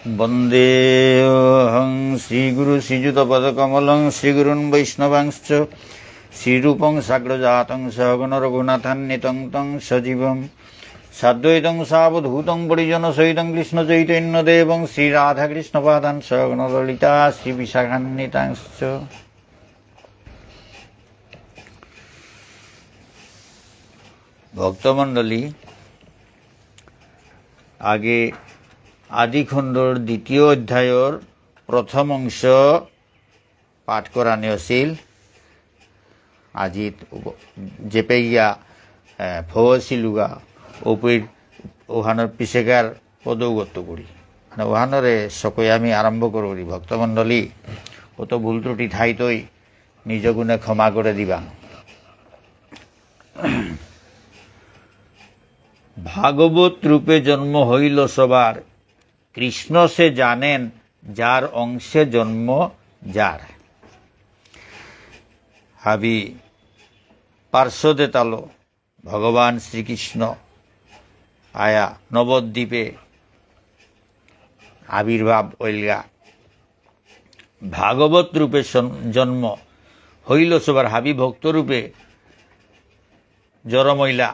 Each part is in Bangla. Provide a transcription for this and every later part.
वन्देऽहं श्रीगुरु श्रीयुतपदकमलं श्रीगुरुन् वैष्णवांश्च श्रीरूपं साग्रजातं सहगण रघुनाथान्वितं तं सजीवं साद्वैतं सावधूतं परिजनसहितं कृष्णचैतन्यदेवं श्रीराधाकृष्णपादान् सहगण ललिता श्रीविशाखान्वितांश्च। ভক্তমণ্ডলী, আগে আদিখণ্ডৰ দ্বিতীয় অধ্যায়ৰ প্ৰথম অংশ পাঠ কৰা হৈছিল। আজি জেপেগিয়া ফৌচিলুগা ওপের ওহানোর পিছেগার পদৌগত করি ওহানরে চকৈ আমি আৰম্ভ করি। ভক্তমণ্ডলী, কত ভুল ত্ৰুটি ঠাইতই নিজ গুণে ক্ষমা করে দিবা। ভাগবত রূপে জন্ম হইল সবার, কৃষ্ণ সে জানেন যার অংশে জন্ম যার। হাবি পার্শ্বদে তালো ভগবান শ্রীকৃষ্ণ আয়া নবদ্বীপে আবির্ভাব হইলগা। ভাগবত রূপে জন্ম হইল সবার, হাবি ভক্ত রূপে জরমইলা।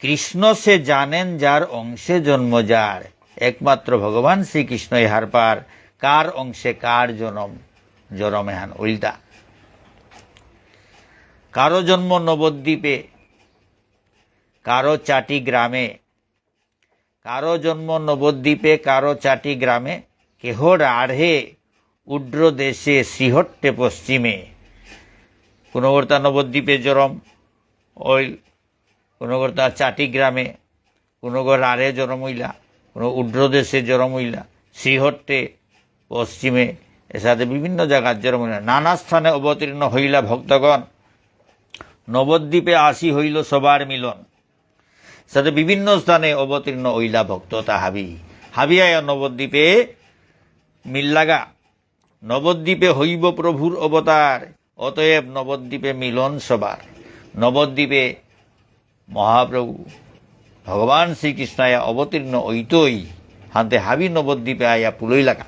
কৃষ্ণ সে জানেন যার অংশে জন্ম যার, একমাত্র ভগবান শ্রীকৃষ্ণ ইহার পার কার অংশে কার জন্ম জরম এহান উল্টা। কারো জন্ম নবদ্বীপে, কারো চাটি গ্রামে, কারো জন্ম নবদ্বীপে কারো চাটি গ্রামে, কেহ রাঢ়ে উড্র দেশে শ্রীহট্টে পশ্চিমে। কোনো কর্তা নবদ্বীপে জরম ওই, কোনো কর্তা চাটি গ্রামে, কোনো রাঢ়ে জরম হইলা, কোনো উড্রদেশে জরম হইলা, শ্রীহট্টে পশ্চিমে, এর সাথে বিভিন্ন জায়গার জরম হইলা। নানা স্থানে অবতীর্ণ হইলা ভক্তগণ, নবদ্বীপে আসি হইল সবার মিলন। সাথে বিভিন্ন স্থানে অবতীর্ণ হইলা ভক্ত তাহাবি হাবিয়ায় নবদ্বীপে মিল্লাগা। নবদ্বীপে হইব প্রভুর অবতার, অতএব নবদ্বীপে মিলন সবার। নবদ্বীপে মহাপ্রভু ভগবান শ্রীকৃষ্ণ আয়া অবতীর্ণ ঐতই হাতে হাবি নবদ্বীপে আয়া পুলই লাগা।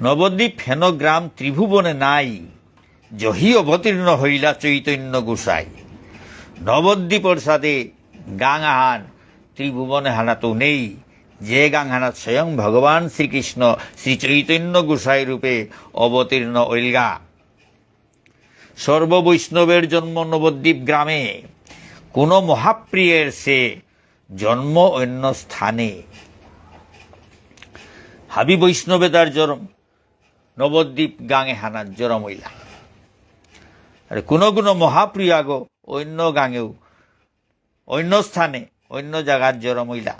নবদ্বীপ হেন গ্রাম ত্রিভুবনে নাই, জহি অবতীর্ণ হইলা চৈতন্য গোসাই। নবদ্বীপর সাথে গাংহান ত্রিভুবনে হানা তো নেই, যে গাংহানাত স্বয়ং ভগবান শ্রীকৃষ্ণ শ্রী চৈতন্য গোসাই রূপে অবতীর্ণ হইলগা। সর্ববৈষ্ণবের জন্ম নবদ্বীপ গ্রামে, কোন মহাপ্রিয়ের সে জন্ম অন্য স্থানে। হাবি বৈষ্ণবে তার জন্ম নবদ্বীপ গাঙে হানার জরম হইলা। আর কোনো কোনো মহাপ্রিয় আগো অন্য গাঙেও, অন্য স্থানে, অন্য জায়গার জরম হইলা।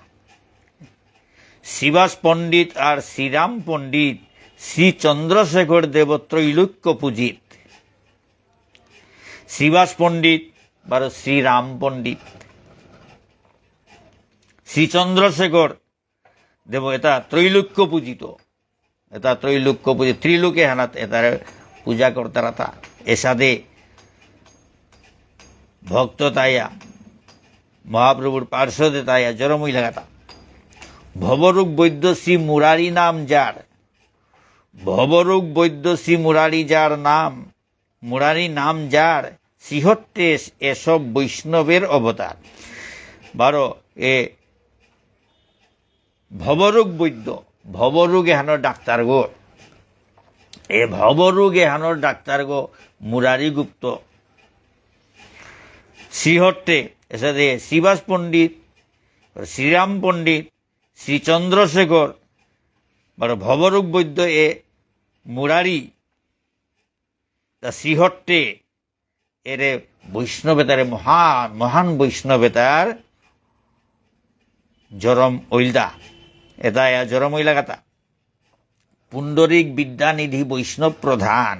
শ্রীবাস পণ্ডিত আর শ্রীরাম পণ্ডিত, শ্রী চন্দ্রশেখর দেব ত্রৈলোক্য পূজিত। শ্রীবাস পণ্ডিত বারো শ্রীরাম পণ্ডিত, শ্রী চন্দ্রশেখর দেব এটা ত্রৈলোক্য পূজিত। এটা ত্রৈলোক্য পূজিত, ত্রিলোকে হানাত এটার পূজা করতারা তা। এসাদে ভক্ত তাইয়া মহাপ্রভুর পার্শ্বদে তাইয়া জরমই লাগাতা। ভবরূপ বৈদ্য শ্রী মুরারি নাম যার, ভবরূপ বৈদ্য শ্রী মুরারি যার নাম, মুরারি নাম যার, শ্রীহট্টে এসব বৈষ্ণবের অবতার। বারো এ ভবরোগ বৈদ্য, ভবরোগ এহানোর ডাক্তার গো, এ ভবরোগ এহানোর ডাক্তার গো মুরারি গুপ্ত। শ্রীহট্টে এসাথে শ্রীবাস পণ্ডিত, শ্রীরাম পণ্ডিত, শ্রী চন্দ্রশেখর বারো ভবরোগ বৈদ্য এ মুরারি শ্রীহট্টে এরে বৈষ্ণবেতারে মহান বৈষ্ণবেতার জরম ঐলদা। এটা জরম ঐলা গাতা। পুণ্ডরিক বিদ্যানিধি বৈষ্ণব প্রধান,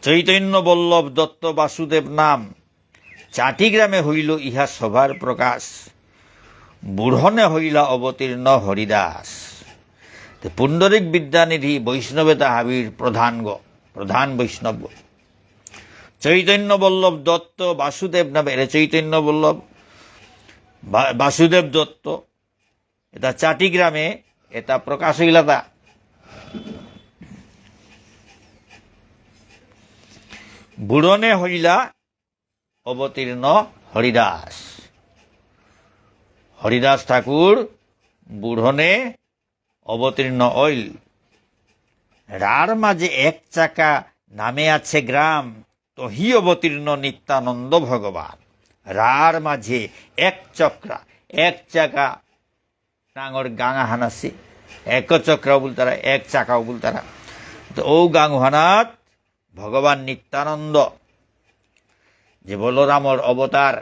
চৈতন্য বল্লভ দত্ত বাসুদেব নাম, চাটিগ্রামে হইল ইহা সভার প্রকাশ, বুড়নে হইলা অবতীর্ণ হরিদাস। পুণ্ডরিক বিদ্যানিধি বৈষ্ণবেতা হাবির প্রধান বৈষ্ণব। চৈতন্য বল্লভ দত্ত বাসুদেব নামে, চৈতন্য বল্লভ বাসুদেব দত্ত, এটা চাটি গ্রামে এটা প্রকাশ হইলাতা। বুড়নে হইলা অবতীর্ণ হরিদাস। হরিদাস ঠাকুর বুড়নে অবতীর্ণ হইল। রার মাঝে এক চাকা নামে আছে গ্রাম, তহি অবতীর্ণ নিত্যানন্দ ভগবান। রার মাঝে এক চক্রা এক চাকা নাঙর গাঙা হানাসি, এক চক্রাও বলতারা এক চাকাও বলতারা। তো ও গাঙহানাত ভগবান নিত্যানন্দ যে বলরামর অবতার,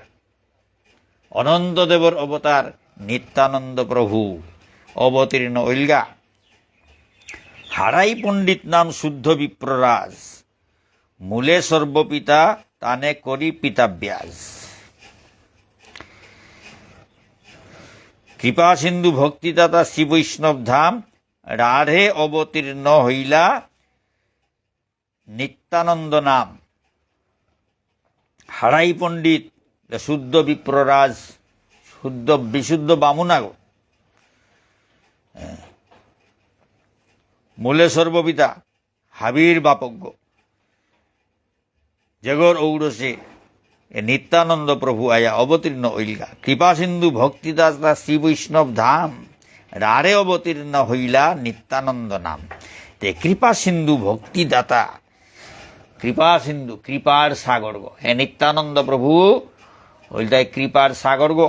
অনন্তদেবর অবতার নিত্যানন্দ প্রভু অবতীর্ণ ঐলগা। হারাই পণ্ডিত নাম শুদ্ধ বিপ্ররাজ, মূলে সর্বপিতা তানে করি পিতাব্যাস। কৃপা সিন্ধু ভক্তিদাতা শ্রী বৈষ্ণব ধাম, রাধে অবতীর্ণ হইলা নিত্যানন্দ নাম। হারাই পণ্ডিত শুদ্ধ বিপ্ররাজ, শুদ্ধ বিশুদ্ধ বামুনাগ, মূলে সর্বপিতা হাবির বাপজ্ঞ জগর ঔরসে নিত্যানন্দ প্রভু আয়া অবতীর্ণ হইলা। কৃপা সিন্ধু ভক্তিদাতা শ্রী বৈষ্ণব ধাম, রারে অবতীর্ণ হইলা নিত্যানন্দ নাম। তে কৃপা সিন্ধু ভক্তিদাতা, কৃপা সিন্ধু কৃপার সাগর গো, হে নিত্যানন্দ প্রভু হইলতায় কৃপার সাগর গো।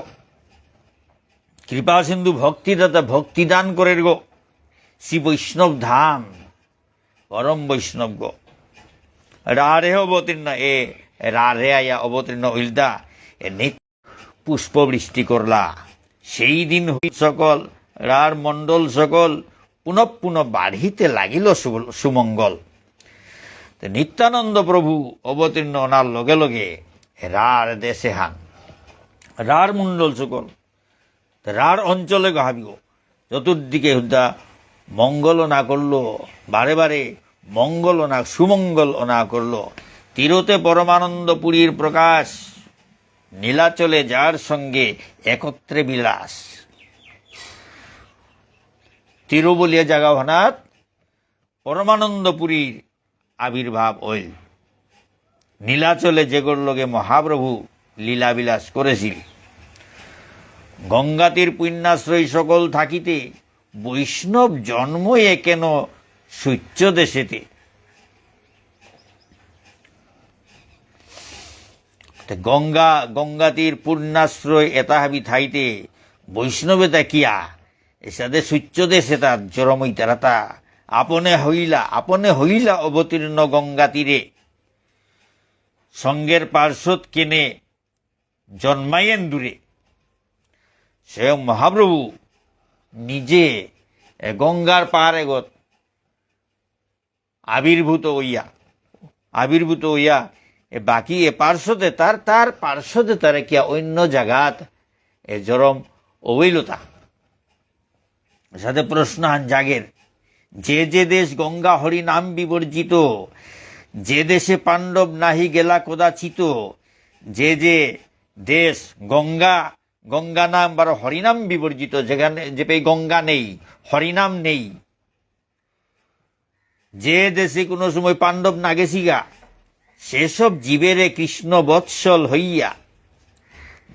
কৃপা সিন্ধু ভক্তিদাতা ভক্তিদান করের গো। শ্রী বৈষ্ণব ধাম পরম বৈষ্ণব গো। রারে অবতীর্ণ এ রারে আয়া অবতীর্ণ হইলতা এ পুষ্পবৃষ্টি করলা। সেই দিন সকল রার মণ্ডল সকল পুনঃ পুনঃ বাড়িতে লাগিল সুমঙ্গল। নিত্যানন্দ প্রভু অবতীর্ণ ওনার লগে লগে রার দেশে হান, রার মণ্ডল সকল রার অঞ্চলে গাহাবিও। চতুর্দিকে হুদা মঙ্গল না করলো, বারে বারে মঙ্গল না সুমঙ্গল না করলো। তীরতে পরমানন্দ পুরীর প্রকাশ, নীলাচলে যার সঙ্গে একত্রে বিলাস। তিরুবলিয়া জাগা ভানাত পরমানন্দ পুরীর আবির্ভাব হইল। নীলাচলে যেগর লগে মহাপ্রভু লীলাবিলাস করেছিল। গঙ্গাতীর পুণ্যাশ্রয়ী সকল থাকিতে, বৈষ্ণব জন্ম এ কেন সূর্য দেশেতে। গঙ্গাতীর পূর্ণাশ্রয় এতাহাবি থাইতে, বৈষ্ণবেতা কিয়া এসাদে সূর্য দেশে তার জরমই তারাতা। আপনে হইলা অবতীর্ণ গঙ্গা তীরে, সঙ্গের পার্শ্বদ কেনে জন্মায়েন দূরে। স্বয়ং মহাপ্রভু নিজে গঙ্গার পাহাড়ে গত আবির্ভূত হইয়া বাকি এ পার্শ্বদে তার পার্শ্বদে তারে কিয়া অন্য জাগাত এ জরম অবৈলতা। সাথে প্রশ্ন হান জাগের, যে যে দেশ গঙ্গা হরি নাম বিবর্জিত, যে দেশে পাণ্ডব নাহি গেলা কদাচিত। যে যে দেশ গঙ্গা নাম বা হরিনাম বিবর্জিত, যেখানে যে গঙ্গা নেই, হরিনাম নেই, যে দেশে কোনো সময় পাণ্ডব না গেছিগা, সেসব জীবেরে কৃষ্ণ বৎসল হইয়া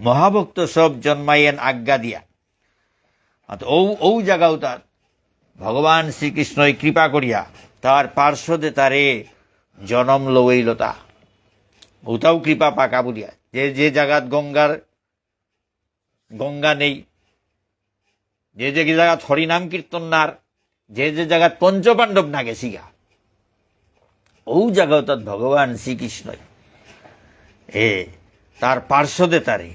মহাভক্ত সব জন্মাইয়েন আজ্ঞা দিয়া। ও জায়গাও তার ভগবান শ্রীকৃষ্ণই কৃপা করিয়া তার পার্শ্বদে তারে জনম লইলতা। ওটাও কৃপা পাকা বলিয়া, যে জায়গাত গঙ্গা নেই, যে জায়গাত হরিনাম কীর্তন নার, যে জায়গাত পঞ্চপাণ্ডব না গেছিগা, ও জায়গাও তার ভগবান শ্রীকৃষ্ণই তার পার্শ্বদে তারে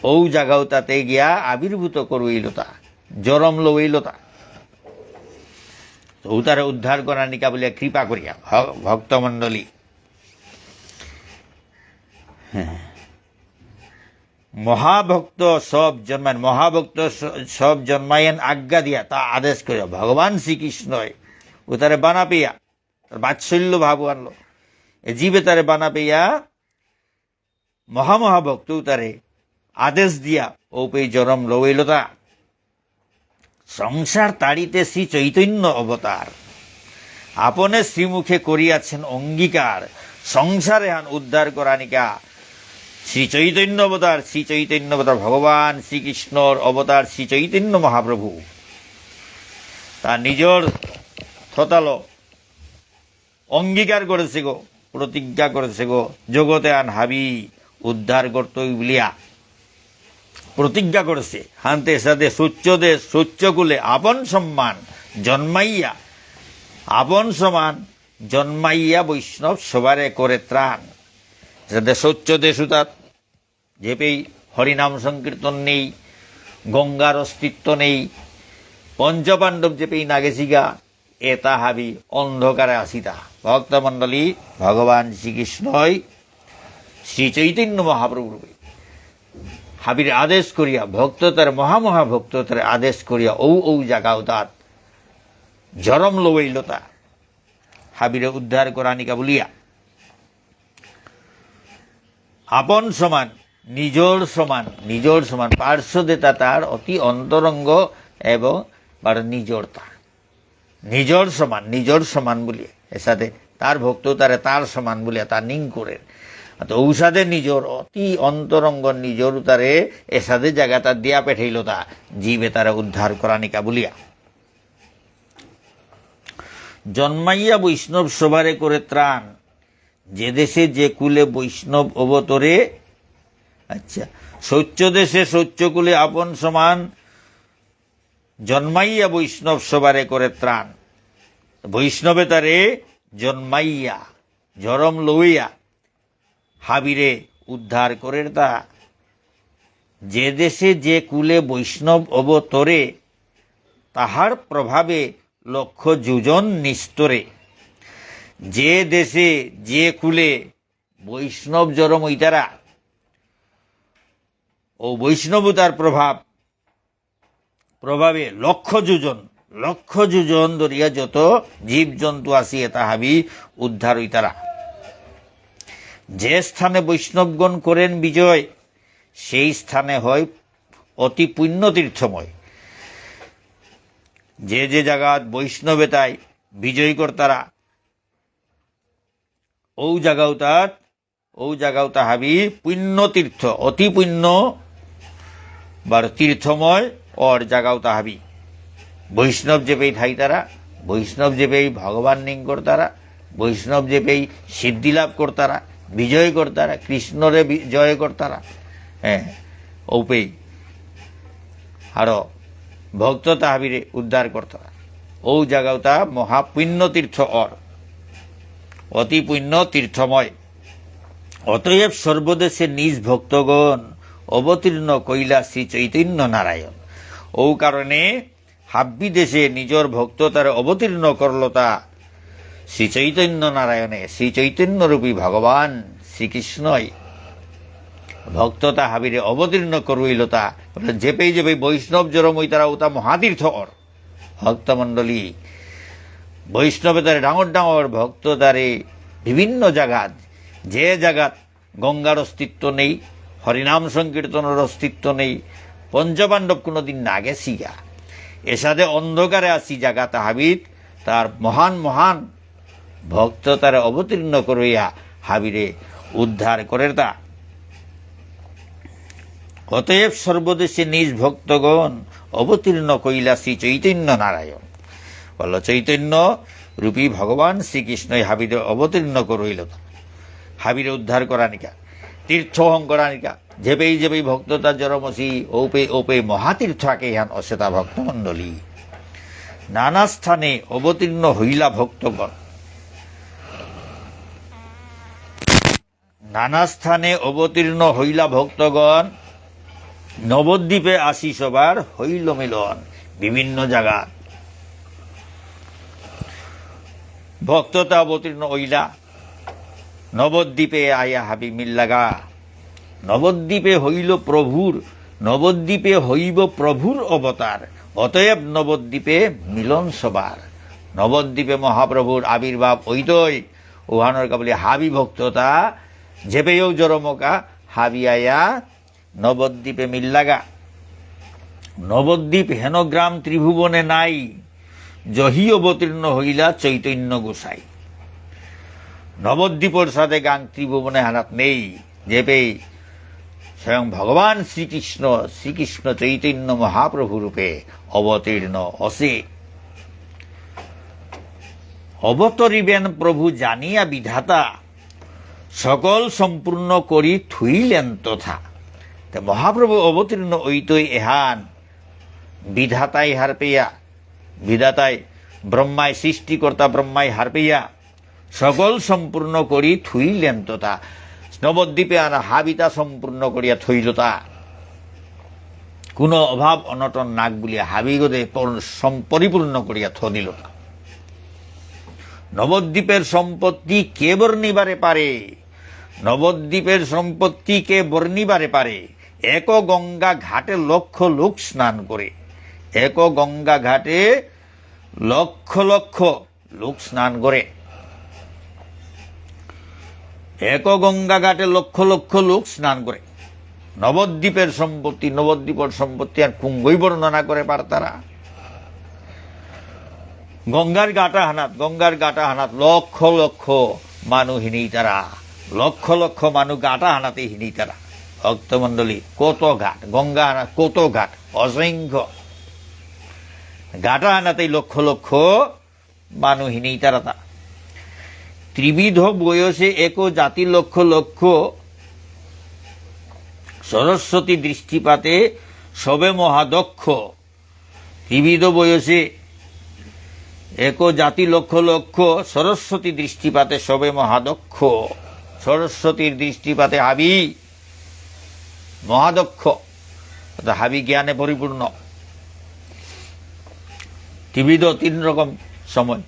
ও জায়গাও তাতে গিয়া আবির্ভূত করইলতা, জরম লইলতা। ও তারে উদ্ধার করা নিকা বলিয়া কৃপা করিয়া ভক্তমণ্ডলী মহাভক্ত সব জন্মায়েন আজ্ঞা দিয়া, তা আদেশ করিয়া ভগবান শ্রীকৃষ্ণই ও তারে বানা পেয়া, তার বাৎসল্য ভাব আনলো, জীবে তারে বানা পেয়া মহাভক্ত তারে আদেশ দিয়া ওপেই জরম লইলতা সংসার তাড়িতে শ্রী চৈতন্য অবতার আপনে শ্রীমুখে করিয়াছেন অঙ্গীকার সংসারে হান উদ্ধার করানিকা শ্রী চৈতন্য অবতার শ্রী চৈতন্য অবতার ভগবান শ্রীকৃষ্ণর অবতার শ্রী চৈতন্য মহাপ্রভু তার নিজের থতাল অঙ্গীকার করেছে গো প্রতিজ্ঞা করেছে গো জগতে আন হাবি উদ্ধার করতই বলিয়া প্রতিজ্ঞা করেছে হান্তে সাথে সূর্যদেশ সূর্যকুলে আপন সম্মান জন্মাইয়া আপন সমান জন্মাইয়া বৈষ্ণব সবারে করে ত্রাণ যাতে সূর্যদেশ উতার যেপেই হরিনাম সংকীর্তন নেই গঙ্গার অস্তিত্ব নেই পঞ্চপাণ্ডব যেপেই নাগেছিগা এটা হাবি অন্ধকারে আসিতা ভক্তমণ্ডলী ভগবান শ্রীকৃষ্ণই শ্রী চৈতন্য মহাপ্রভু হাবির আদেশ করিয়া ভক্ততার মহাভক্ততার আদেশ করিয়া ঔ জাগাও তাত জরম লইলতা হাবিরে উদ্ধার করানিকা বলিয়া আপন সমান নিজর সমান পার্শ্বদেতা তার অতি অন্তরঙ্গ এবং নিজরতা নিজর সমান বলিয়া এর সাথে তার ভক্ত তারে তার সমান বলিয়া তার নিং করে তো ঔষধে নিজর অতি অন্তরঙ্গ নিজর তারে এসাদে জায়গা তার দিয়া পেঠাইল তা জীবে তারা উদ্ধার করানিকা বলিয়া জন্মাইয়া বৈষ্ণব সবারে করে ত্রাণ যে দেশে যে কুলে বৈষ্ণব অবতরে আচ্ছা শৌচ্য দেশে শৌচ্যকুলে আপন সমান জন্মাইয়া বৈষ্ণব সবারে করে ত্রাণ বৈষ্ণবে তারে জন্মাইয়া জরম লইয়া হাবিরে উদ্ধার করে তা যে দেশে যে কুলে বৈষ্ণব অবতরে তাহার প্রভাবে লক্ষ যোজন নিস্তরে যে দেশে যে কুলে বৈষ্ণব জরম ইতারা ও বৈষ্ণবতার প্রভাবে লক্ষ যোজন ধরিয়া যত জীবজন্তু আসিয়ে তাহাবি উদ্ধার হইতারা যে স্থানে বৈষ্ণবগণ করেন বিজয় সেই স্থানে হয় অতি পুণ্য তীর্থময় যে জায়গাত বৈষ্ণবে তাই বিজয় কর্তারা ও জায়গাও তাহাবি পুণ্য তীর্থ অতি পুণ্য বার তীর্থময় ওর জায়গাও তাহাবি বৈষ্ণব যে পেই ঠাই তারা বৈষ্ণব যে পেই ভগবান নিং কর্তারা বৈষ্ণব যে পেই সিদ্ধি লাভ কর্তারা বিজয় কর্তারা কৃষ্ণরে জয় কর্তারা হ্যাঁ ঔপেই আরো ভক্ত তাহাবিরে উদ্ধার কর্তারা ও জায়গাও তা মহাপুণ্য তীর্থ অর অতি পুণ্য তীর্থময় অতএব সর্বদেশে নিজ ভক্তগণ অবতীর্ণ কইলা শ্রী চৈতন্য নারায়ণ ও কারণে হাব্বি দেশে নিজর ভক্ত তার অবতীর্ণ করল তা শ্রী চৈতন্য নারায়ণে শ্রী চৈতন্যরূপী ভগবান শ্রীকৃষ্ণই ভক্ততা হাবিরে অবতীর্ণ করইল তা যেপেই বৈষ্ণব জরমই তারা ওটা মহাতীর্থ অর ভক্তমণ্ডলী বৈষ্ণবে তারে ডাঙর ভক্ত তারে বিভিন্ন জায়গাত যে জায়গাত গঙ্গার অস্তিত্ব নেই হরিনাম সংকীর্তনের অস্তিত্ব নেই পঞ্চপাণ্ডব কোনোদিন না গেছি গা এসাদে অন্ধকারে আসি জায়গা তাহাবিত তার মহান ভক্ত তারে অবতীর্ণ করিয়া হাবিরে উদ্ধার করে তা অতএব সর্বদেশে নিজ ভক্তগণ অবতীর্ণ কইলা শ্রী চৈতন্য নারায়ণ বল চৈতন্য রূপী ভগবান শ্রীকৃষ্ণই হাবিরে অবতীর্ণ করইল হাবিরে উদ্ধার করানিকা তীর্থহং করানিকা যেপেই ভক্ততা জরমসি ওপে মহাতীর্থাকে হান অসেতা ভক্তমণ্ডলী নানা স্থানে অবতীর্ণ হইলা ভক্তগণ নবদ্বীপে আসি সবার হইল মিলন বিভিন্ন জায়গা ভক্ততা অবতীর্ণ হইলা নবদ্বীপে আয়া হাবি মিল্লাগা নবদ্বীপে হইব প্রভুর অবতার অতএব নবদ্বীপে মিলন সবার নবদ্বীপে মহাপ্রভুর আবির্ভাব হইতই ওহানোর কাবলি হাবি ভক্ততা যেপেও জরমকা হাবি আয়া নবদ্বীপে মিল লাগা। নবদ্বীপ হেন গ্রাম ত্রিভুবনে নাই, জহি অবতীর্ণ হইলা চৈতন্য গোসাই। নবদ্বীপর সাথে গাং ত্রিভুবনে হানাত নেই, যে পেয়ে স্বয়ং ভগবান শ্রীকৃষ্ণ চৈতন্য মহাপ্রভু রূপে অবতীর্ণ অসে। অবতরিবেন প্রভু জানিয়া বিধাতা, সকল সম্পূর্ণ করি থুইলেন তথা। মহাপ্রভু অবতীর্ণ ওইতই এহান বিধাতাই হার পেয়া, বিধাতাই ব্রহ্মায় সৃষ্টিকর্তা ব্রহ্মায় হার পেয়া সকল সম্পূর্ণ করি থুইলেন তথা। নবদ্বীপে আনা হাবিতা সম্পূর্ণ করিয়া থইলতা, কোনো অভাব অনটন নাক বলিয়া হাবিগদে পরিপূর্ণ করিয়া থদিল। নবদ্বীপের সম্পত্তি কে বর্ণিবারে পারে, নবদ্বীপের সম্পত্তি কে বর্ণিবারে পারে। এক গঙ্গা ঘাটে লক্ষ লোক স্নান করে, এক গঙ্গা ঘাটে লক্ষ লক্ষ লোক স্নান করে। এক গঙ্গা ঘাটে লক্ষ লক্ষ লোক স্নান করে। নবদ্বীপের সম্পত্তি, নবদ্বীপের সম্পত্তি আর কুঙ্গই বর্ণনা করে পার তারা। গঙ্গার গাটা হানাত লক্ষ লক্ষ মানুষ হিনেই তারা, লক্ষ লক্ষ মানুষ গাটা হানাতে হিনেই তারা। ভক্তমন্ডলী, কত ঘাট, গঙ্গা হানা কত ঘাট, অসংখ্য গাটা হানাতেই লক্ষ লক্ষ মানুষ হিনেই তারা। তা ত্রিবিধ বয়সে এক জাতি লক্ষ লক্ষ, সরস্বতী দৃষ্টিপাতে সবে মহাদক্ষ। ত্রিবিধ বয়সে এক জাতি লক্ষ লক্ষ, সরস্বতী দৃষ্টিপাতে সবে মহাদক্ষ। সরস্বতীর দৃষ্টিপাতে হাবি মহাদক্ষ, হাবি জ্ঞানে পরিপূর্ণ। ত্রিবিধ তিন রকম সময়,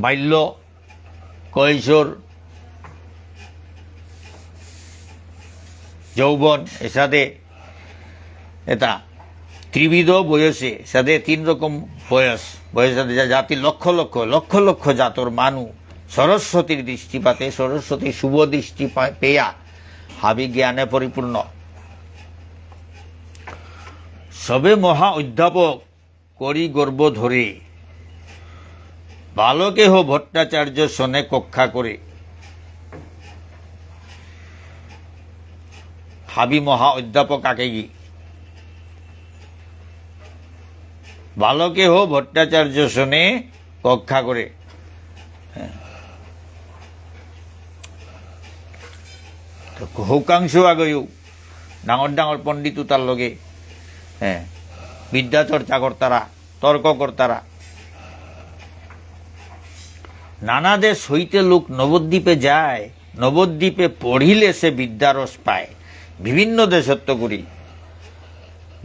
বাল্য, কৈশোর, যৌবন। এর সাথে এটা ত্রিবিধ বয়সে সাথে তিন রকম বয়সের জাতি লক্ষ লক্ষ লক্ষ লক্ষ জাতর মানু সরস্বতীর দৃষ্টিপাতে, সরস্বতীর শুভ দৃষ্টি পেয়া হাবি জ্ঞানে পরিপূর্ণ। সবে মহা অধ্যাপক করি গর্ব ধরে, বালকেহ ভট্টাচার্য শোনে কক্ষা করে। হাবি মহা অধ্যাপক কাকে গি, বালকেহ ভট্টাচার্য শোনে কক্ষা করে। হুকাংশ আগেও ডাঙর ডাঙর পণ্ডিত তার লগে বিদ্যা চর্চা কর্তারা, তর্ক কর্তারা। নানা দেশ হইতে লোক নবদ্বীপে যায়, নবদ্বীপে পড়িলে সে বিদ্যারস পায়। বিভিন্ন দেশত্ব করি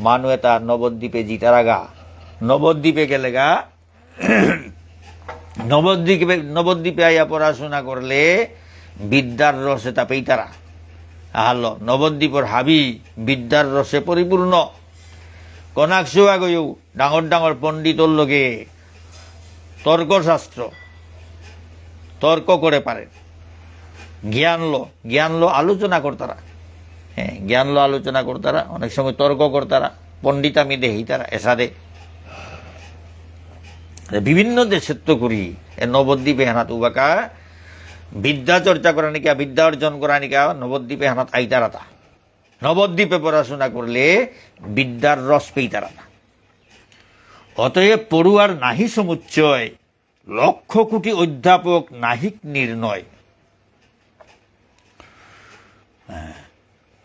মানুষ তার নবদ্বীপে জিতারা গা, নবদ্বীপে গেলে গা, নবদ্বীপে আইয়া পড়াশোনা করলে বিদ্যার রসে তা পেইতারা। আহল নবদ্বীপের হাবি বিদ্যার রসে পরিপূর্ণ। কনাকশো আগেও ডাঙর ডাঙর পণ্ডিতর লগে তর্কশাস্ত্র তর্ক করে পারে। জ্ঞান লো আলোচনা করতারা, জ্ঞান লো আলোচনা করতারা, অনেক সময় তর্ক করতারা, পণ্ডিতামি দেহি তারা। এসাদে বিভিন্ন দেশত্ব করি নবদ্বীপে হানাত উবাকা বিদ্যা চর্চা করা নিকা, বিদ্যা অর্জন করা নিকা নবদ্বীপে হানাত আইতারাতা। নবদ্বীপে পড়াশোনা করলে বিদ্যার রস পেইতারাতা। অতএব পড়ুয়ার নাহি সমুচ্চয়, লক্ষ কোটি অধ্যাপক নাহিক নির্ণয়।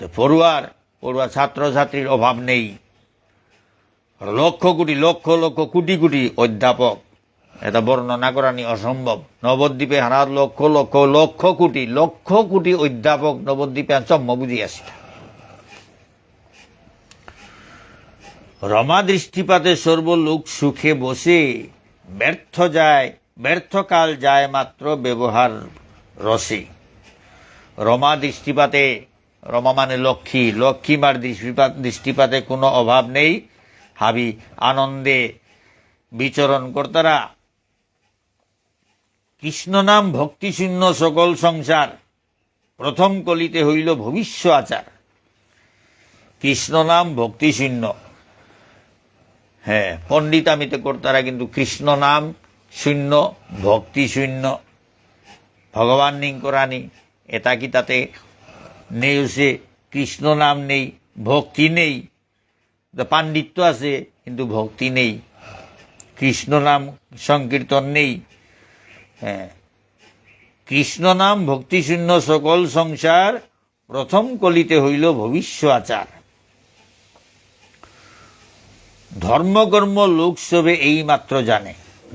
তো পড়ুয়া ছাত্র ছাত্রীর অভাব নেই, লক্ষ কোটি লক্ষ লক্ষ কোটি কোটি অধ্যাপক, এটা বর্ণনা করানি অসম্ভব। নবদ্বীপে হানার লক্ষ লক্ষ লক্ষ কোটি অধ্যাপক নবদ্বীপে চম্ম বুঝি আসে। রমা দৃষ্টিপাতে সর্বলোক সুখে বসে, ব্যর্থকাল যায় মাত্র ব্যবহার রসে। রমা দৃষ্টিপাতে, রমা মানে লক্ষ্মী মার দৃষ্টিপাতে কোনো অভাব নেই। হাবি আনন্দে বিচরণ কর্তারা। কৃষ্ণ নাম ভক্তিশূন্য সকল সংসার, প্রথম কলিতে হইল ভবিষ্য আচার। কৃষ্ণ নাম ভক্তি শূন্য। হ্যাঁ, পণ্ডিতামিতে কর্তারা কিন্তু কৃষ্ণ নাম শূন্য, ভক্তি শূন্য, ভগবান নিঙ্করানি এটা কি তাতে নেই, সে কৃষ্ণ নাম নেই, ভক্তি নেই, পাণ্ডিত্য আছে কিন্তু ভক্তি নেই, কৃষ্ণ নাম সংকীর্তন নেই। হ্যাঁ, কৃষ্ণ নাম ভক্তি শূন্য সকল সংসার, প্রথম কলিতে হইল ভবিষ্য আচার। ধর্মকর্ম লোক সবে এই মাত্র জানে,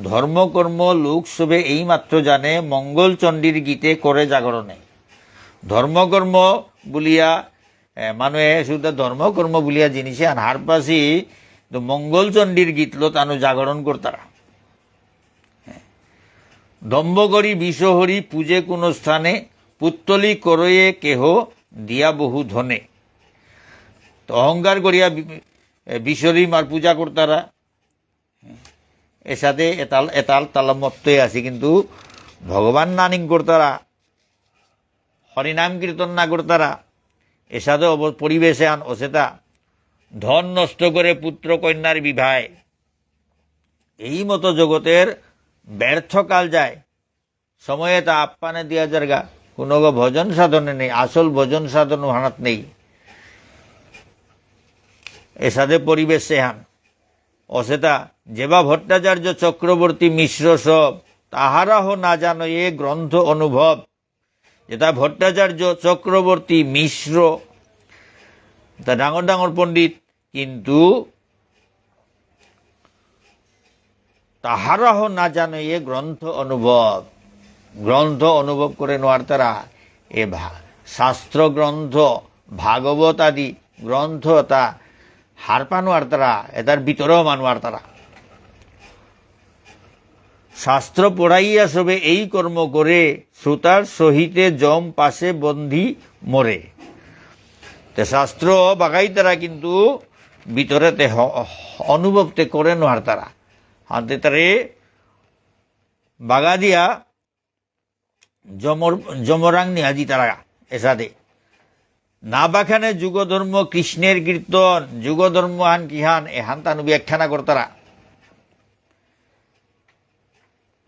ধর্মকর্ম লোক সবে এই মাত্র জানে, মঙ্গল চণ্ডীর গীতে করে জাগরণে। ধর্মকর্ম বলিয়া মানুহে শুধু ধর্মকর্ম বলিয়া জিনিসে হার পাশি মঙ্গল চণ্ডীর গীত লো তানু জাগরণ করতারা। দম্ভ করি বিষহরি পূজে কোন স্থানে, পুত্তলি করয়ে কেহ দিয়া বহু ধনে। তো অহংকার করিয়া বিষহরি মার পূজা করতারা। এর সাথে এতাল তালামত্তই আছে, কিন্তু ভগবান নানিং করতারা, হরিনাম কীর্তন না করতারা। এর সাথে পরিবেশে আন অসেতা ধন নষ্ট করে পুত্র কন্যার বিবাহে। এই মতো জগতের ব্যর্থকাল যায়, সময়ে তা আপ্পানে দিয়া জায়গা, কোনো ভজন সাধনে নেই, আসল ভজন সাধন হানাত নেই। এর সাথে পরিবেশে হান অসেতা যেবা ভট্টাচার্য চক্রবর্তী মিশ্র সব, তাহারাহ না জানো এ গ্রন্থ অনুভব। যেটা ভট্টাচার্য চক্রবর্তী মিশ্র তা ডাঙর ডাঙর পণ্ডিত, কিন্তু তাহারাহ না জানো এ গ্রন্থ অনুভব, গ্রন্থ অনুভব করে নোয়ার তারা এ শাস্ত্র গ্রন্থ ভাগবত আদি গ্রন্থ তা হার পানোয়ার তারা, এটার ভিতরেও মানোয়ার তারা। শাস্ত্র পড়াইয়া সবে এই কর্ম করে, শ্রোতার সহিতে জম পাশে বন্ধি মরে। তে শাস্ত্র বাগাই তারা কিন্তু ভিতরেতে অনুভবতে করে নোয়ার তারা, হাতে তারে বাগা দিয়া জমরাং নিহাজি তারা। এসাদে না বাখানে যুগধর্ম কৃষ্ণের কীর্তন, যুগধর্ম হান কিহান এহান তানু ব্যাখ্যানা করতারা।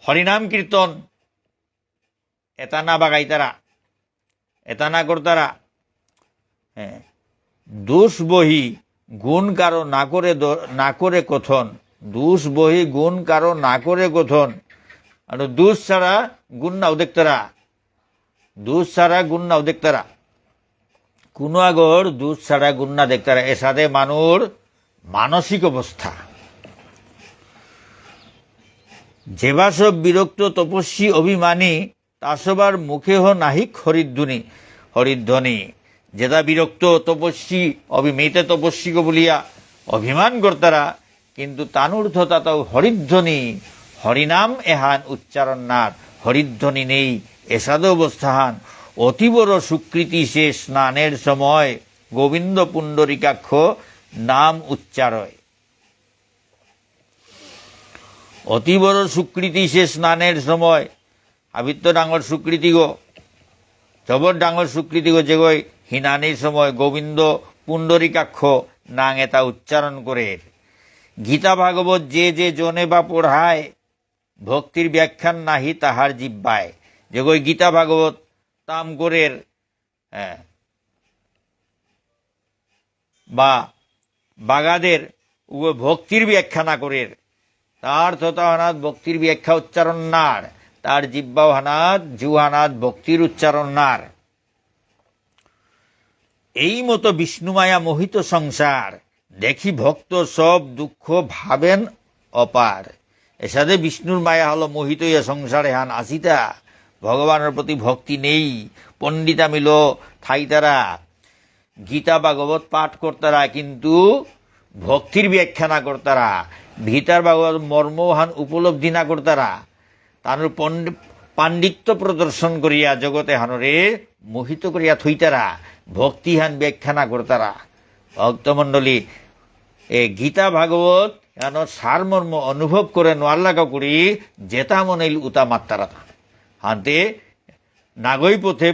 হরিনাম কীর্তন এটা না বাগাই তারা, এটা না করতারা। হ্যাঁ, দোষ বহি গুণ কারো না করে কথন, দোষ বহি গুণ কারো না করে কথন। আর দোষ ছাড়া গুণ নাও দেখতারা, দোষ ছাড়া গুণ নাও দেখতারা, কোনো আগর দোষ ছাড়া গুণ না দেখতারা। এর সাথে মানুষ মানসিক অবস্থা যেবা সব বিরক্ত তপস্বী অভিমানী, তাসবার মুখে হ নাহিক হরিধ্বনি, হরিধ্বনি। যেটা বিরক্ত তপস্বী অভিমেতে তপস্বী বলিয়া অভিমান করতারা, কিন্তু তানুর্থ তাতাও হরিধ্বনি, হরিনাম এহান উচ্চারণ নার, হরিধ্বনি নেই এসাদ অবস্থাহান। অতিবড় সুকৃতি সে স্নানের সময়, গোবিন্দ পুণ্ডরিকাক্ষ নাম উচ্চারয়। অতি বড় সুকৃতি সে স্নানের সময়, আবিত্য ডাঙর সুকৃতি গো, জবর ডাঙর সুকৃতি গো, যে গই হিনানির সময় গোবিন্দ পুণ্ডরিকাক্ষ নাং এটা উচ্চারণ করে। গীতা ভাগবত যে যে জনে বা পড়ায়, ভক্তির ব্যাখ্যান নাহি তাহার জিব্বায়। যে গই গীতা ভাগবত তাম করের বা বাগাদের ভক্তির ব্যাখ্যা না করের, তার তথা হানাত ভক্তির ব্যাখ্যা উচ্চারণ নার, তার জিব্বাও হানাত জুহানাত ভক্তির উচ্চারণ নার। এই মতো বিষ্ণুমায়া মোহিত সংসার, দেখি ভক্ত সব দুঃখ ভাবেন অপার। এর সাথে বিষ্ণুর মায়া হলো মোহিত ইয়া সংসারে হান আসিতা, ভগবানের প্রতি ভক্তি নেই। পণ্ডিতা মিল থাই তারা গীতা ভাগবত পাঠ করতারা, কিন্তু ভক্তির ব্যাখ্যা না করতারা, গীতার ভাগবত মর্মহান উপলব্ধি না করতারা, তার পাণ্ডিত্য প্রদর্শন করিয়া জগতে হানরে মোহিত করিয়া থইতারা, ভক্তিহান ব্যাখ্যা না করতারা। ভক্তমণ্ডলী এ গীতা ভাগবত হেন সারমর্ম অনুভব করে নোয়ার লাগা করি, যেতা মনে উতা মাত্তারা হানতে নাগই পথে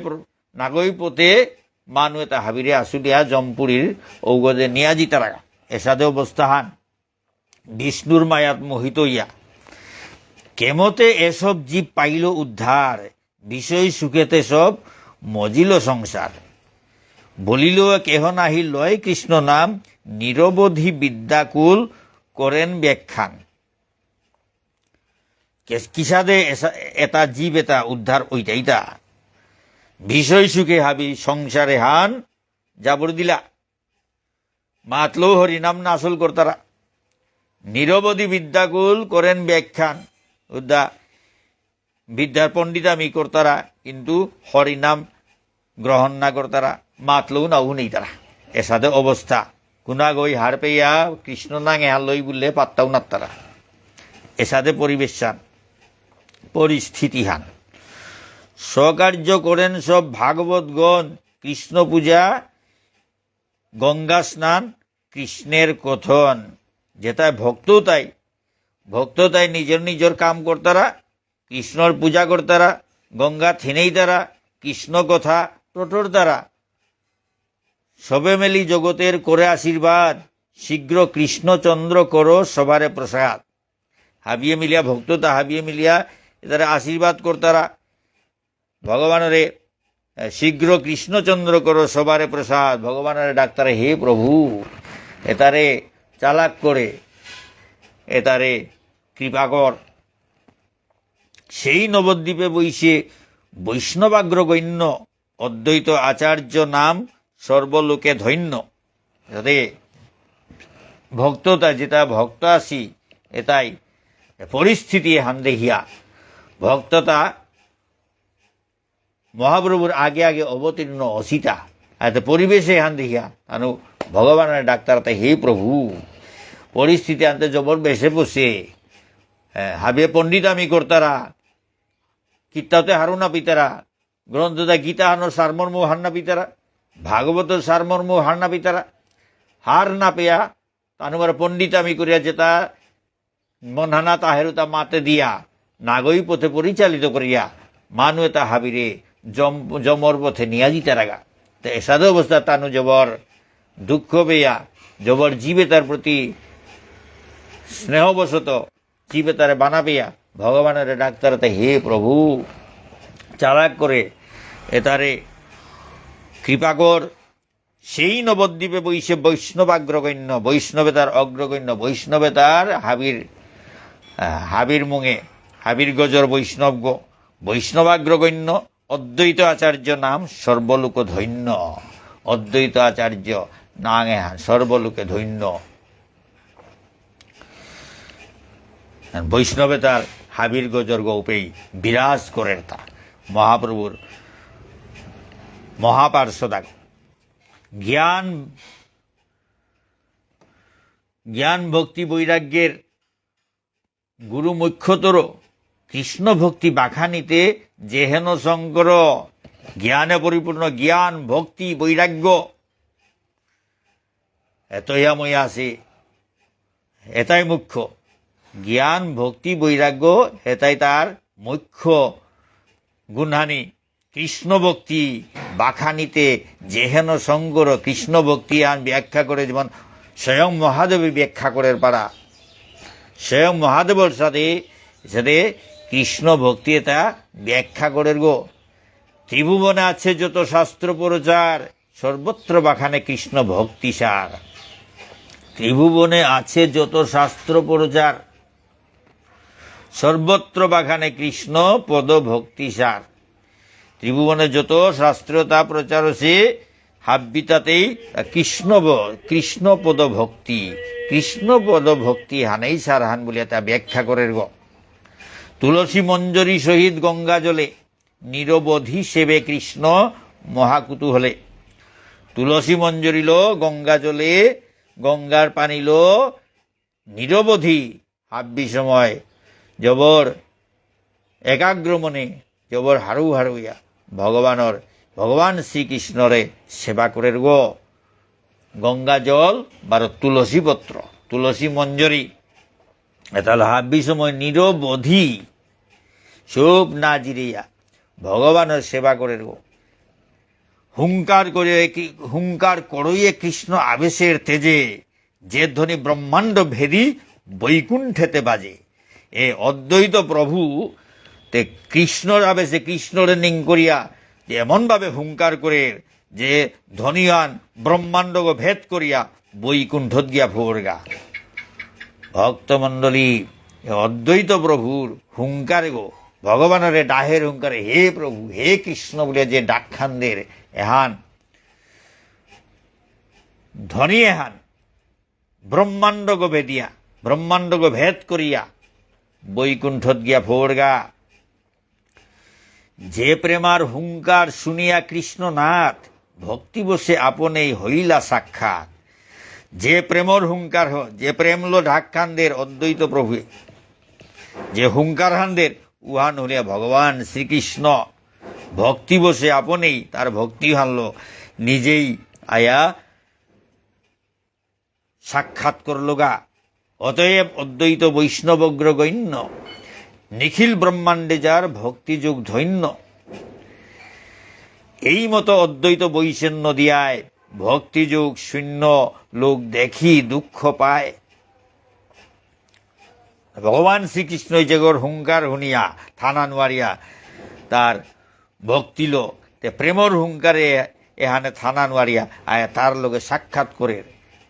নাগৈ পথে মানুহ এটা হাবিৰে আচুলিয়া জমপুৰীৰ ঔগদে নিয়াজি তারা এসাদে অবস্থাহান বিষ্ণুর মায়াত মোহিত ইয়া কেমতে এসব জীব পাইল উদ্ধার বিষয় সুখেতে সব মজিল সংসার বলিল কেহ নাহি লয় কৃষ্ণ নাম নিরবধি বিদ্যাকুল করেন ব্যাখ্যান কিসাদে এটা জীব এটা উদ্ধার ওইটাইটা বিষয় সুখে হাবি সংসারে হান জাবর দিলা মাতলো হরিনাম না আসল করতারা নিরবধি বিদ্যাকুল করেন ব্যাখ্যান উদ্দা বিদ্যার পণ্ডিতামি করতারা কিন্তু হরিনাম গ্রহণ না করতারা মাতলেও নাও নেই তারা এসাদে অবস্থা কুনা গই হার পেয়া কৃষ্ণ নাং এহার লই বললে পাত্তাও না তারা এসাদে পরিবেশান পরিস্থিতিহান স্বকার্য করেন সব ভাগবতগণ কৃষ্ণ পূজা গঙ্গা স্নান কৃষ্ণের কথন যেটাই ভক্ত তাই নিজের নিজের কাম করতারা কৃষ্ণর পূজা করতারা গঙ্গা থেনেই তারা কৃষ্ণ কথা টোটর দ্বারা সবে মেলি জগতের করে আশীর্বাদ শীঘ্র কৃষ্ণচন্দ্র করো সবারে প্রসাদ হাবিয়ে মিলিয়া ভক্ততা হাবিয়ে মিলিয়া এতারা আশীর্বাদ করতারা ভগবানরে শীঘ্র কৃষ্ণচন্দ্র করো সবারে প্রসাদ ভগবানের ডাক্তারে হে প্রভু এতারে চালাক করে এতারে কৃপাকর সেই নবদ্বীপে বৈশে বৈষ্ণবাগ্রগণ্য অদ্বৈত আচার্য নাম সর্বলোকে ধন্য যাতে ভক্ততা যেটা ভক্ত আসি এটাই পরিস্থিতি হান দেখিয়া ভক্ততা মহাপ্রভুর আগে আগে অবতীর্ণ অসিতা এত পরিবেশে হান দেখিয়া আনু ভগবানের ডাক্তার তাই হে প্রভু পরিস্থিতি আনতে জবর বেসে বসে হাবিয়ে পণ্ডিতামি করতারা কিতাতে হারু না পিতারা গ্রন্থদা গীতা হানোর সারমর্ম হার না পিতারা ভাগবত সারমর্ম হার না পিতারা হার না পেয়া তানুবার পণ্ডিতামি করিয়া যেটা মনহানা তাহেরু তা মাতে দিয়া নাগই পথে পরিচালিত করিয়া মানু এটা হাবিরে জমর পথে নিয়া দিতে রাগা তো এসাদ অবস্থা তানু জবর দুঃখ পেয়া জবর জীবে তার প্রতি স্নেহবশত জীবে তারে বানা পেয়া ভগবানের ডাক্তার হে প্রভু চালাক করে এতারে কৃপাকর সেই নবদ্বীপে বৈশে বৈষ্ণবাগ্রগণ্য বৈষ্ণবেতার অগ্রগণ্য বৈষ্ণবেতার হাবির মুঙে হাবির গজর বৈষ্ণবাগ্রগণ্য অদ্বৈত আচার্য নাম সর্বলোক ধন্য অদ্বৈত আচার্য নাং এহান সর্বলোকে ধন্য বৈষ্ণবে তার হাবির গজর গৌপেই বিরাজ করেন তা মহাপ্রভুর মহাপার্শ্বদা জ্ঞান ভক্তি বৈরাগ্যের গুরু মুখ্যতর কৃষ্ণ ভক্তি বাখানিতে যেহেন শঙ্কর জ্ঞানে পরিপূর্ণ জ্ঞান ভক্তি বৈরাগ্য এতইয়াময় আছে এটাই মুখ্য জ্ঞান ভক্তি বৈরাগ্য এটাই তার মুখ্য গুণহানি কৃষ্ণ ভক্তি বাখানিতে যেহেন শঙ্কর কৃষ্ণ ভক্তি আন ব্যাখ্যা করে যেমন স্বয়ং মহাদেবী ব্যাখ্যা করে পারা স্বয়ং মহাদেবর সাথে কৃষ্ণ ভক্তি এটা ব্যাখ্যা করে গো ত্রিভুবনে আছে যত শাস্ত্র প্রচার সর্বত্র বাখানে কৃষ্ণ ভক্তি সার ত্রিভুবনে আছে যত শাস্ত্র প্রচার সর্বত্র বাখানে কৃষ্ণ পদ ভক্তি সার ত্রিভুবনে যত শাস্ত্রতা প্রচার আছে হাব্বিতাতেই কৃষ্ণ পদ ভক্তি হানেই সার হান বলিয়া তা ব্যাখ্যা করে গ তুলসী মঞ্জরি সহিত গঙ্গা জলে নিরবধি সেবে কৃষ্ণ মহাকুতূহলে তুলসী মঞ্জরিল গঙ্গা জলে গঙ্গার পানিল নিরবধি হাব্বি সময় জবর একাগ্র মনে জবর হারুইয়া ভগবান শ্রীকৃষ্ণরে সেবা করে গো গঙ্গা জল বার তুলসী পত্র তুলসী মঞ্জরি তাহলে হাব্বি সময় নিরবধি সব না জিরিয়া ভগবানের সেবা করে গো হুঙ্কার করইয়ে কৃষ্ণ আবেশের তেজে, যে ধ্বনি ব্রহ্মাণ্ড ভেদি বৈকুণ্ঠেতে বাজে। এ অদ্বৈত প্রভু তে কৃষ্ণর আবেশে কৃষ্ণর নিং করিয়া যে এমনভাবে হুঙ্কার করে যে ধ্বনিয়ান ব্রহ্মাণ্ড ভেদ করিয়া বৈকুণ্ঠত গিয়া ভোরগা। ভক্তমণ্ডলী, অদ্বৈত প্রভুর হুঙ্কারে গো ভগবানের ডাহের হুঙ্কারে, হে প্রভু হে কৃষ্ণ বলে যে ডাকখানদের এহান ধ্বনি এহান ব্রহ্মাণ্ড গো ভেদিয়া, ব্রহ্মাণ্ড গো ভেদ করিয়া বৈকুণ্ঠত গিয়া ভোরগা। যে প্রেমার হুঙ্কার শুনিয়া কৃষ্ণনাথ, ভক্তি বসে আপনেই হইলা সাক্ষাৎ। যে প্রেমর হুঙ্কার যে প্রেম লো ঢাকখানদের অদ্বৈত প্রভু, যে হুঙ্কার হানদের উহান হলিয়া ভগবান শ্রীকৃষ্ণ। ভক্তি বসে আপনেই তার ভক্তি হানল, নিজেই আয়া সাক্ষাৎ করল গা। অতএব অদ্বৈত বৈষ্ণবগ্রগণ্য, নিখিল ব্রহ্মাণ্ডে যার ভক্তিযুগ ধন্য। এই মতো অদ্বৈত বৈষণ্য দিয়ায়, ভক্তিযুগ শূন্য লোক দেখি দুঃখ পায়। ভগবান শ্রীকৃষ্ণ জগর হুঙ্কার শুনিয়া থানা নোয়ারিয়া তার ভক্তিল তে প্রেমর হুঙ্কারে এখানে থানা নোয়ারিয়া আয়া তার লোকে সাক্ষাৎ করে।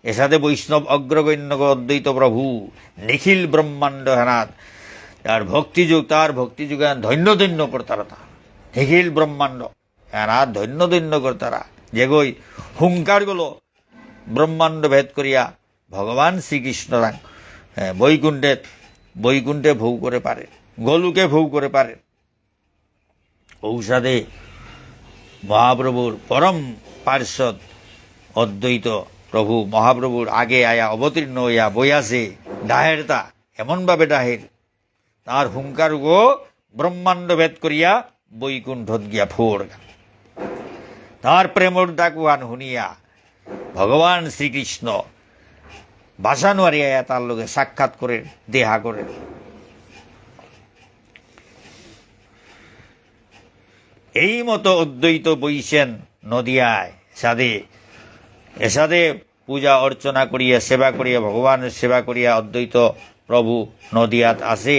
এসাথে বৈষ্ণব অগ্রগণ্য অদ্বৈত প্রভু নিখিল ব্রহ্মাণ্ড হেনাথ তার ভক্তিযুগ ধন্য ধন্য করতারা, তা নিখিল ব্রহ্মাণ্ড হেনাথ ধন্য ধন্য করতারা যেগই হুঙ্কার গুলো ব্রহ্মাণ্ড ভেদ করিয়া ভগবান শ্রীকৃষ্ণ বৈকুণ্ঠে ভোগ করে পারে, গোলুকে ভোগ করে পারে। ঔষধে মহাপ্রভুর পরম পার্ষদ অদ্বৈত প্রভু মহাপ্রভুর আগে আয়া অবতীর্ণ হইয়া বইয়াছে ডাহেরতা, এমনভাবে ডাহের তার হুঙ্কার গো ব্রহ্মাণ্ড ভেদ করিয়া বৈকুণ্ঠত গিয়া ফোর। তার প্রেমর ডাকুয়ান শুনিয়া ভগবান শ্রীকৃষ্ণ বাসানুয়ারি আয়া তার লোকে সাক্ষাৎ করে দেহা করে। এই মতো অদ্বৈত বৈশেন নদিয়ায় এসাদে পূজা অর্চনা করিয়া সেবা করিয়া ভগবানের সেবা করিয়া অদ্বৈত প্রভু নদিয়াত আসে।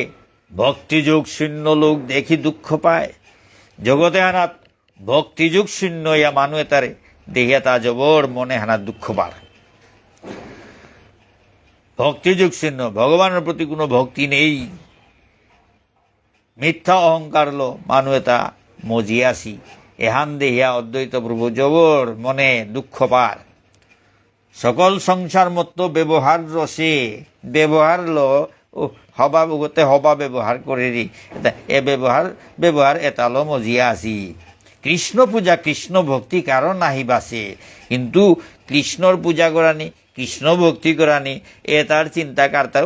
ভক্তিযুগ শূন্য লোক দেখি দুঃখ পায়। জগতে হানাত ভক্তিযুগ শূন্য ইয়া মানুয়ে তারে দেখিয়া তা জবর মনে হানাত দুঃখ পায়। ভক্তিযুগ শূন্য, ভগবানের প্রতি কোনো ভক্তি নেই, মিথ্যা অহংকার লো মানুয়ে তা মজিয়াসি। এহান দেহিয়া অদ্বৈত প্রভু জবর মনে দুঃখ পায়। সকল সংসার মতো ব্যবহার রসে ব্যবহার লো হবা উগতে হবা ব্যবহার করে এ ব্যবহার এতালো মজিয়া আসি। কৃষ্ণ পূজা কৃষ্ণ ভক্তি কারণ নাহি বাসে, কিন্তু কৃষ্ণর পূজা করানি কৃষ্ণ ভক্তি করানি এ তার চিন্তা কারতার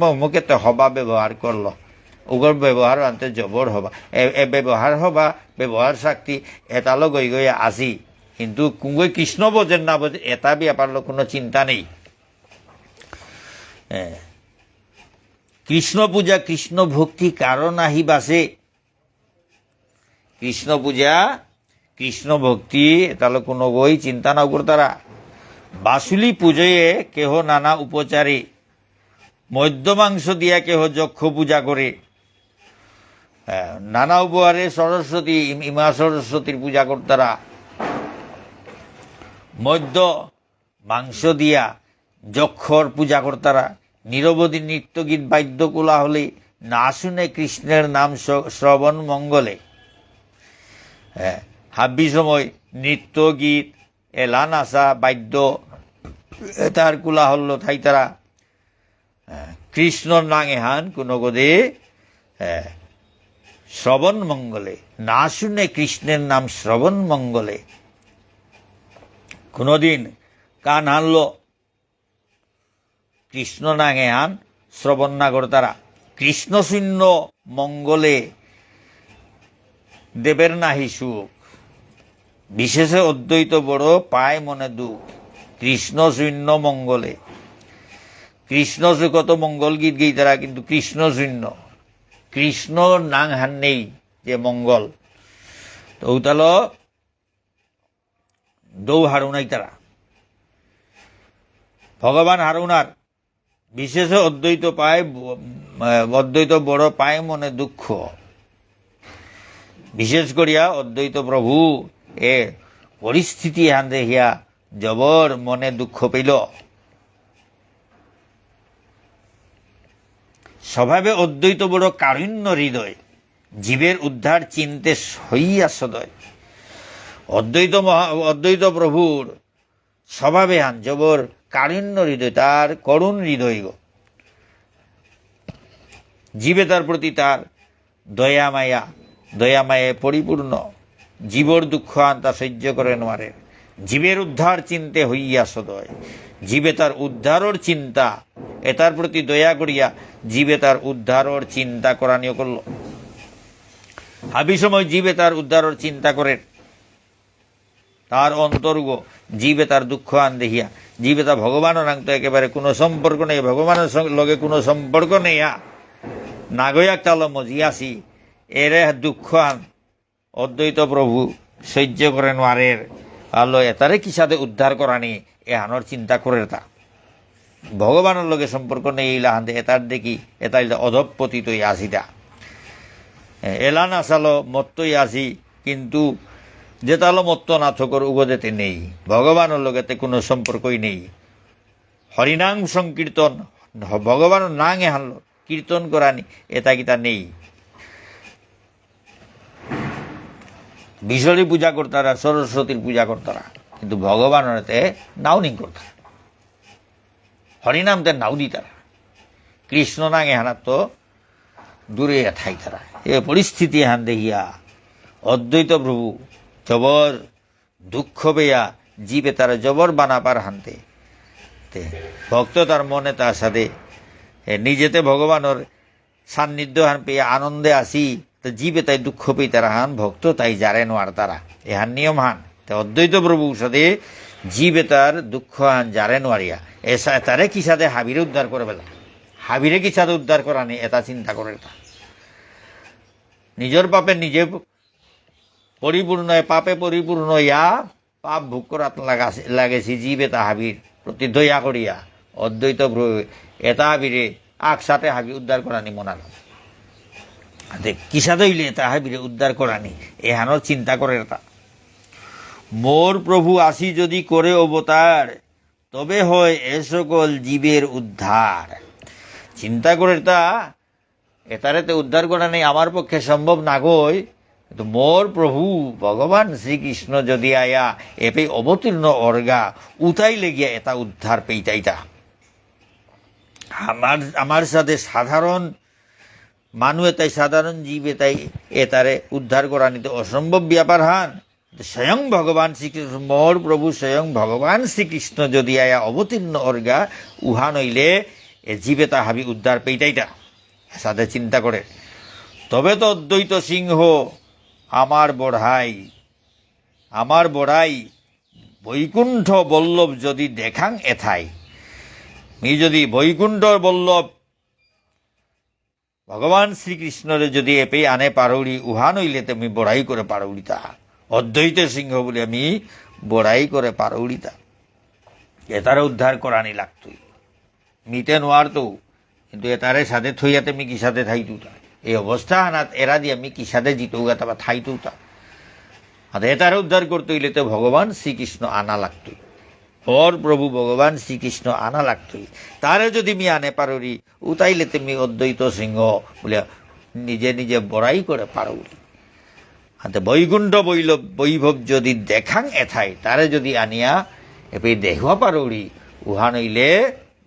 অমুকে তো হবা ব্যবহার করলো, ওগর ব্যবহার আনতে জবর হবা এ ব্যবহার শক্তি এতালো গই আসি, কিন্তু কুঙ্গই কৃষ্ণ বোঝেন না বোঝে এটা ব্যাপারলো কোনো চিন্তা নেই। কৃষ্ণ পূজা কৃষ্ণ ভক্তি কারণ নাহি বাসে। কৃষ্ণ পূজা কৃষ্ণ ভক্তি তাহলে কোনো বই চিন্তা না করতারা। বাসুলি পুজোয়ে কেহ নানা উপচারে, মধ্য মাংস দিয়া কেহ যক্ষ পূজা করে। নানা উপহারে সরস্বতী ইমা সরস্বতীর পূজা করতারা। মধ্য মাংস দিয়া যক্ষর পূজা করতারা। নিরবধি নৃত্য গীত বাদ্য কোলা হলে না শুনে কৃষ্ণের নাম শ্রবণ মঙ্গলে। হাব্বি সময় নৃত্য গীত এলা নাচা বাদ্য তার কোলা হল্লো থাই তারা কৃষ্ণর নাং এহান কোনো গদে শ্রবণ মঙ্গলে, না শুনে কৃষ্ণের নাম শ্রবণ মঙ্গলে। কোনদিন কান হানল কৃষ্ণ নাং এহান শ্রবণ না করে তারা। কৃষ্ণ শূন্য মঙ্গলে দেবের নাহি সুখ, বিশেষে অদ্বৈত বড় পায় মনে দুঃখ। কৃষ্ণ শূন্য মঙ্গলে, কৃষ্ণ কত মঙ্গল গীত গেই তারা, কিন্তু কৃষ্ণ শূন্য, কৃষ্ণ নাং হান নেই যে মঙ্গল। তো তাহলে দৌ হারুনাই তারা ভগবান হারুনার বিশেষ অদ্বৈত বড় পায় মনে দুঃখ, বিশেষ করিয়া অদ্বৈত প্রভু এ পরিস্থিতি হান দেখিয়া জবর মনে দুঃখ পেল। স্বভাবে অদ্বৈত বড় কারুণ্য হৃদয়, জীবের উদ্ধার চিনতে হইয়া সদয়। অদ্বৈত প্রভুর স্বভাবে হান জবর কারুণ্য হৃদয়, তার করুণ হৃদয় গো। জীবে তার প্রতি তার দয়ামায়ে পরিপূর্ণ, জীবর দুঃখ আন তা সহ্য করে নোয়ারে। জীবের উদ্ধার চিনতে হইয়া সদয়, জীবে তার উদ্ধারর চিন্তা, এটার প্রতি দয়া করিয়া জীবে তার উদ্ধারর চিন্তা করানিও করল। হাবি সময় জীবে তার উদ্ধারর চিন্তা করে, তার অন্তর্গ জীবে তার দুঃখ আন দেখিয়া, জীবে তা ভগবানের নাং তো একেবারে কোনো সম্পর্ক নেই, ভগবানের লগে কোনো সম্পর্ক নেই, নাগয়াক তাল মজিয়াছি এরে দুঃখ আন অদ্বৈত প্রভু সহ্য করে নোয়ারের। আলো এতারে কি সাথে উদ্ধার করানি এ আনোর চিন্তা করে তা ভগবানের লগে সম্পর্ক নেই ইলা হান্দে এতার দেখি এটা অধপতিত আসিটা এলা না চালো মত্তই আসি, কিন্তু যে তালো মত্ত না থকর উগদেতে নেই, ভগবানের লগেতে কোনো সম্পর্কই নেই। হরিনাম সংকীর্তন ভগবানের নাং এ হানলো কীর্তন করানি এটা কিতা নেই। বিশ্বরী পূজা করতারা, সরস্বতীর পূজা করতারা, কিন্তু ভগবানের নাও নিং করতার, হরিনামতে নাও দিতারা, কৃষ্ণ নাং এহানার তো দূরে থাই তারা। এ পরিস্থিতি হান দেখিয়া অদ্বৈত প্রভু জবর দুঃখ পেয়া জীবে তারা জবর বানাপার হানতে ভক্ত তার মনে তার সাথে নিজেতে ভগবানের সান্নিধ্য হান পেয়ে আনন্দে আসি, তো জীবে তাই দুঃখ পেয়ে তারা হান ভক্ত তাই জারে নোয়ার তারা এহান নিয়ম হান। তো অদ্বৈত প্রভুর সাথে জীবে তার দুঃখ হান জারে নোয়ারিয়া এসা তারে কি সাথে হাবিরে উদ্ধার করে পেলাম, হাবিরে কি সাথে উদ্ধার করা নেই এটা চিন্তা করে তা নিজের পাপে নিজে পরিপূর্ণ পাপে পরিপূর্ণ ইয়া পাপ ভোগ করাত লাগেছি জীবে তা হাবির প্রতি দয়া করিয়া অদ্বৈত প্রভু এটা হাবিরে একসাথে হাবি উদ্ধার করানি মনাল কিসা দইলে এটা হাবিরে উদ্ধার করানি এহানোর চিন্তা করে তা মোর প্রভু আসি যদি করে অবতার, তবে হয় এ সকল জীবের উদ্ধার। চিন্তা করে তা এটারেতে উদ্ধার করা নেই আমার পক্ষে সম্ভব না গই, কিন্তু মোর প্রভু ভগবান শ্রীকৃষ্ণ যদি আয়া এপে অবতীর্ণ অর্গা উতাই লেগিয়া এটা উদ্ধার পেইতাইতা। আমার সাথে সাধারণ মানুষ এটাই সাধারণ জীব এটাই এটারে উদ্ধার করা নিতে অসম্ভব ব্যাপার হান। স্বয়ং ভগবান শ্রীকৃষ্ণ মোর প্রভু স্বয়ং ভগবান শ্রীকৃষ্ণ যদি আয়া অবতীর্ণ অর্গা উহা নইলে এ জীবে তা হাবি উদ্ধার পেইতাইতা সাথে চিন্তা করে। তবে তো অদ্বৈত সিংহ আমার বড়াই বৈকুণ্ঠ বল্লভ যদি দেখাং এথাই, মি যদি বৈকুণ্ঠ বল্লভ ভগবান শ্রীকৃষ্ণরে যদি এপে আনে পারৌড়ি উহা নইলে তুমি বড়াই করে পারৌড়ি তা অদ্বৈত সিংহ বলে আমি বড়াই করে পারৌড়ি তা এটারে উদ্ধার করানি লাগতই মিতে নোয়ার তো, কিন্তু এটারে সাথে থইয়াতে মি কি সাথে থাইতু তা এই অবস্থা আনাত এরা দিয়ে আমি কি সাথে জিতৌগা তা বা থাইতু তা এটারে উদ্ধার করতে হইলে তো ভগবান শ্রীকৃষ্ণ আনা লাগতই, ওর প্রভু ভগবান শ্রীকৃষ্ণ আনা লাগতই। তারে যদি মি আনে পারুরি উতাইলে তুমি অদ্বৈত সিংহ বলে নিজে নিজে বড়াই করে পারৌরি। হাতে বৈকুণ্ঠ বৈভব যদি দেখাং এথাই, তারে যদি আনিয়া এপে দেখবা পারৌরি উহা নইলে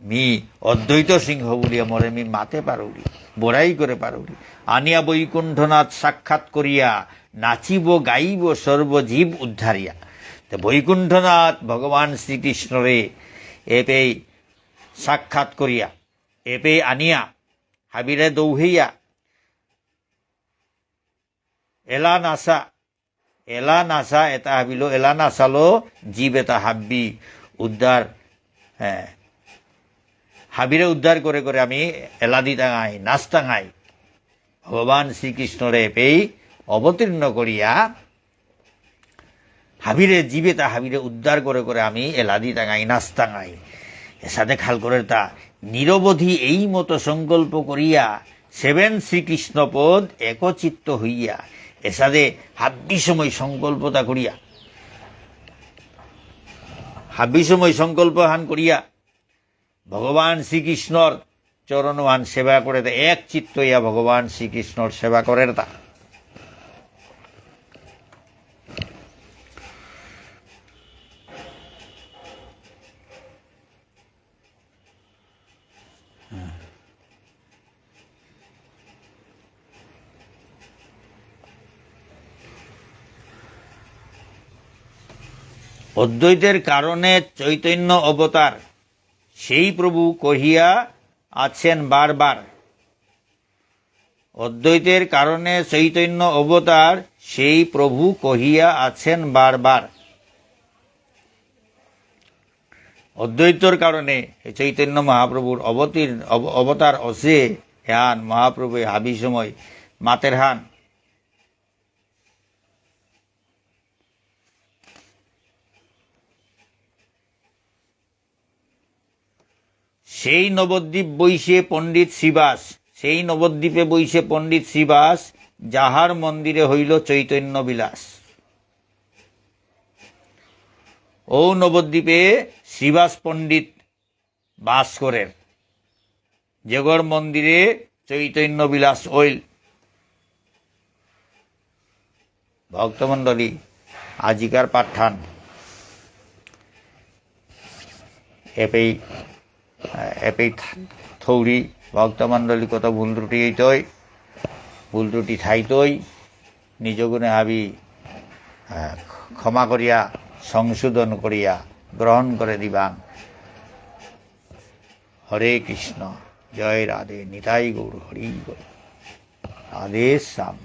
মি অদ্বৈত সিংহ বলিয়া মরে মি মাতে পারৌরি বড়াই করে পারৌরি। আনিয়া বৈকুণ্ঠনাথ সাক্ষাৎ করিয়া নাচিব গাইব সর্বজীব উদ্ধারিয়া। বৈকুণ্ঠনাথ ভগবান শ্রীকৃষ্ণরে এপে সাক্ষাৎ করিয়া এপে আনিয়া হাবিরে দৌহিয়া এলা নাসা এটা হাবিল এলা নাসালো জীব এটা হাব্বি উদ্ধার, হ্যাঁ হাবিরে উদ্ধার করে করে আমি এলাদি টাঙাই নাচ টাঙাই ভগবান শ্রীকৃষ্ণরে এপেই অবতীর্ণ করিয়া হাবিরে জীবে তা হাবিরে উদ্ধার করে করে আমি এলাদি টাঙাই নাস্তাঙাই এসাদে খাল করে তা নিরবধি এই মতো সংকল্প করিয়া সেবেন শ্রীকৃষ্ণপদ একচিত্ত হইয়া এসাদে হাব্বি সময় সংকল্পতা করিয়া হাব্বি সময় সংকল্প হান করিয়া ভগবান শ্রীকৃষ্ণর চরণবান সেবা করে তা এক চিত্ত হইয়া ভগবান শ্রীকৃষ্ণর সেবা করে তা অদ্বৈতের কারণে চৈতন্য অবতার সেই প্রভু কহিয়া আছেন বারবার। অদ্বৈতের কারণে চৈতন্য অবতার সেই প্রভু কহিয়া আছেন বারবার। অদ্বৈতর কারণে চৈতন্য মহাপ্রভুর অবতার অসে হান মহাপ্রভু হাবি সময় মাতের হান সেই নবদ্বীপ বৈশে পণ্ডিত শ্রীবাস, সেই নবদ্বীপে বৈশে পণ্ডিত শ্রীবাস, যাহার মন্দিরে হইল চৈতন্য বিলাস। ও নবদ্বীপে শ্রীবাস পণ্ডিত বাস করেন, যেগর মন্দিরে চৈতন্য বিলাস ওইল। ভক্তমণ্ডলী আজিকার পাঠান এপেই থৌরি ভক্তমণ্ডলী কত ভুল ত্রুটি হইতই, ভুল ত্রুটি থাইতই নিজ গুণে হাবি ক্ষমা করিয়া সংশোধন করিয়া গ্রহণ করে দিবাং। হরে কৃষ্ণ, জয় রাধে, নিতাই গৌর হরি গৌর, রাধে শ্যাম।